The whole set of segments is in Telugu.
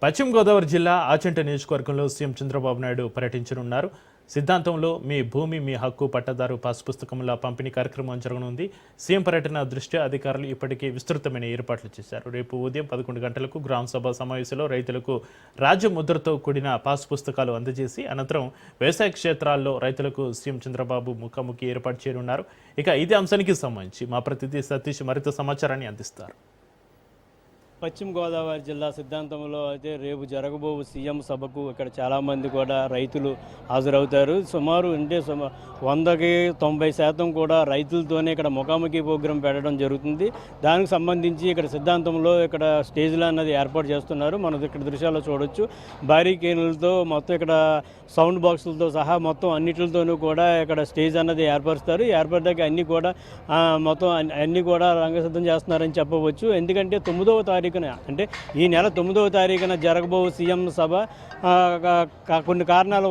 పశ్చిమ గోదావరి జిల్లా ఆచంట నియోజకవర్గంలో సీఎం చంద్రబాబు నాయుడు పర్యటించనున్నారు. సిద్ధాంతంలో మీ భూమి మీ హక్కు పట్టదారు పాస్ పుస్తకముల పంపిణీ కార్యక్రమం జరగనుంది. సీఎం పర్యటన దృష్ట్యా అధికారులు ఇప్పటికే విస్తృతమైన ఏర్పాట్లు చేశారు. రేపు ఉదయం 11 గంటలకు గ్రామ సభ సమావేశంలో రైతులకు రాజ్యముద్రతో కూడిన పాస్ పుస్తకాలు అందజేసి అనంతరం వ్యవసాయ క్షేత్రాల్లో రైతులకు సీఎం చంద్రబాబు ముఖాముఖి ఏర్పాటు చేయనున్నారు. ఇక ఇదే అంశానికి సంబంధించి మా ప్రతినిధి సతీష్ మరింత సమాచారాన్ని అందిస్తారు. పశ్చిమ గోదావరి జిల్లా సిద్ధాంతంలో అయితే రేపు జరగబోవు సీఎం సభకు ఇక్కడ చాలామంది కూడా రైతులు హాజరవుతారు. సుమారు 100కి 90% కూడా రైతులతోనే ఇక్కడ ముఖాముఖి ప్రోగ్రాం పెట్టడం జరుగుతుంది. దానికి సంబంధించి ఇక్కడ సిద్ధాంతంలో ఇక్కడ స్టేజ్లు అన్నది ఏర్పాటు చేస్తున్నారు. మనం ఇక్కడ దృశ్యాల్లో చూడొచ్చు. భారీ కేనులతో మొత్తం ఇక్కడ సౌండ్ బాక్సులతో సహా మొత్తం అన్నిటితోనూ కూడా ఇక్కడ స్టేజ్ అన్నది ఏర్పరుస్తారు. ఏర్పడ్డాక అన్నీ కూడా మొత్తం అన్నీ కూడా రంగసిద్ధం చేస్తున్నారని చెప్పవచ్చు. ఎందుకంటే 9వ తారీఖున అంటే ఈ నెల 9వ తారీఖున జరగబో సీఎం సభ కొన్ని కారణాల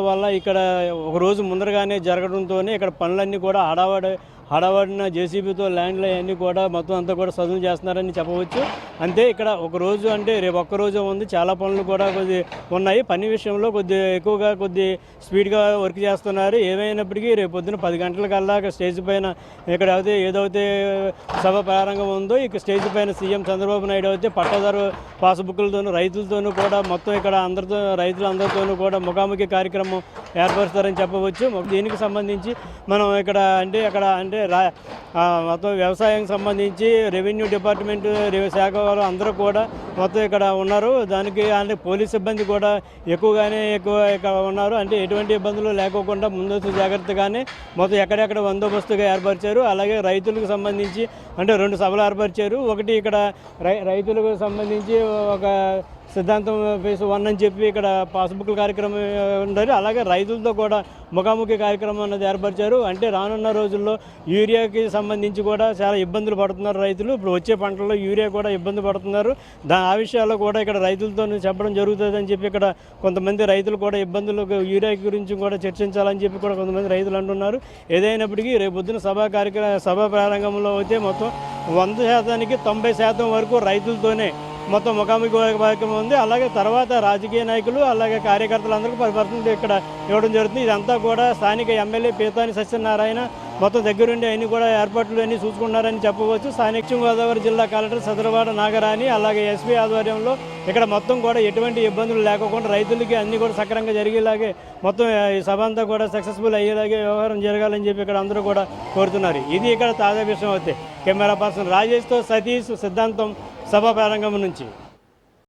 వల్ల ఇక్కడ ఒక రోజు ముందరగానే జరగడంతోనే ఇక్కడ పనులన్నీ కూడా హడావడిన జేసీబీతో ల్యాండ్లు అవన్నీ కూడా మొత్తం అంతా కూడా సదును చేస్తున్నారని చెప్పవచ్చు. అంతే ఇక్కడ ఒక రోజు అంటే రేపు ఒక్కరోజు ఉంది, చాలా పనులు కూడా కొద్ది ఉన్నాయి. పని విషయంలో కొద్ది స్పీడ్గా వర్క్ చేస్తున్నారు. ఏమైనప్పటికీ రేపు పొద్దున 10 గంటలకల్లా స్టేజ్ పైన ఇక్కడ ఏదైతే సభ ప్రారంభం ఉందో ఇక స్టేజ్ పైన సీఎం చంద్రబాబు నాయుడు అయితే పట్టదారు పాస్బుక్లతోనూ రైతులతోనూ కూడా మొత్తం ఇక్కడ రైతులందరితోనూ కూడా ముఖాముఖి కార్యక్రమం ఏర్పరుస్తారని చెప్పవచ్చు. దీనికి సంబంధించి మనం మొత్తం వ్యవసాయానికి సంబంధించి రెవెన్యూ డిపార్ట్మెంట్ శాఖ వారు అందరూ కూడా మొత్తం ఇక్కడ ఉన్నారు. దానికి అంటే పోలీస్ సిబ్బంది కూడా ఎక్కువ ఇక్కడ ఉన్నారు. అంటే ఎటువంటి ఇబ్బందులు లేకోకుండా ముందస్తు జాగ్రత్తగానే మొత్తం ఎక్కడెక్కడ బందోబస్తుగా ఏర్పరిచారు. అలాగే రైతులకు సంబంధించి అంటే 2 సభలు ఏర్పరిచారు. ఒకటి ఇక్కడ రైతులకు సంబంధించి ఒక సిద్ధాంతం ఫేజ్ 1 అని చెప్పి ఇక్కడ పాస్బుక్ల కార్యక్రమం ఉండాలి. అలాగే రైతులతో కూడా ముఖాముఖి కార్యక్రమం అన్నది ఏర్పరిచారు. అంటే రానున్న రోజుల్లో యూరియాకి సంబంధించి కూడా చాలా ఇబ్బందులు పడుతున్నారు రైతులు. ఇప్పుడు వచ్చే పంటల్లో యూరియా కూడా ఇబ్బంది పడుతున్నారు. ఆ విషయాల్లో కూడా ఇక్కడ రైతులతో చెప్పడం జరుగుతుందని చెప్పి ఇక్కడ కొంతమంది రైతులు కూడా ఇబ్బందులు యూరియా గురించి కూడా చర్చించాలని చెప్పి కూడా కొంతమంది రైతులు అంటున్నారు. ఏదైనప్పటికీ రేపు పొద్దున సభ ప్రారంభంలో అయితే మొత్తం 100%కి 90% వరకు రైతులతోనే మొత్తం ముఖాముఖి కార్యక్రమం ఉంది. అలాగే తర్వాత రాజకీయ నాయకులు అలాగే కార్యకర్తలందరికీ 10% ఇక్కడ ఇవ్వడం జరుగుతుంది. ఇదంతా కూడా స్థానిక ఎమ్మెల్యే పీతాని సత్యనారాయణ మొత్తం దగ్గరుండి అన్ని కూడా ఏర్పాట్లు అన్నీ చూసుకున్నారని చెప్పవచ్చు. స్థానిక పశ్చిమ గోదావరి జిల్లా కలెక్టర్ సదరవాడ నాగరాణి అలాగే ఎస్పీ ఆధ్వర్యంలో ఇక్కడ మొత్తం కూడా ఎటువంటి ఇబ్బందులు లేకుండా రైతులకి అన్నీ కూడా సక్రమంగా జరిగేలాగే మొత్తం ఈ సభ అంతా కూడా సక్సెస్ఫుల్ అయ్యేలాగే వ్యవహారం జరగాలని చెప్పి ఇక్కడ అందరూ కూడా కోరుతున్నారు. ఇది ఇక్కడ తాజా విషయం అవుతాయి. కెమెరా పర్సన్ రాజేష్తో సతీష్, సిద్ధాంతం సభా ప్రారంభం నుంచి.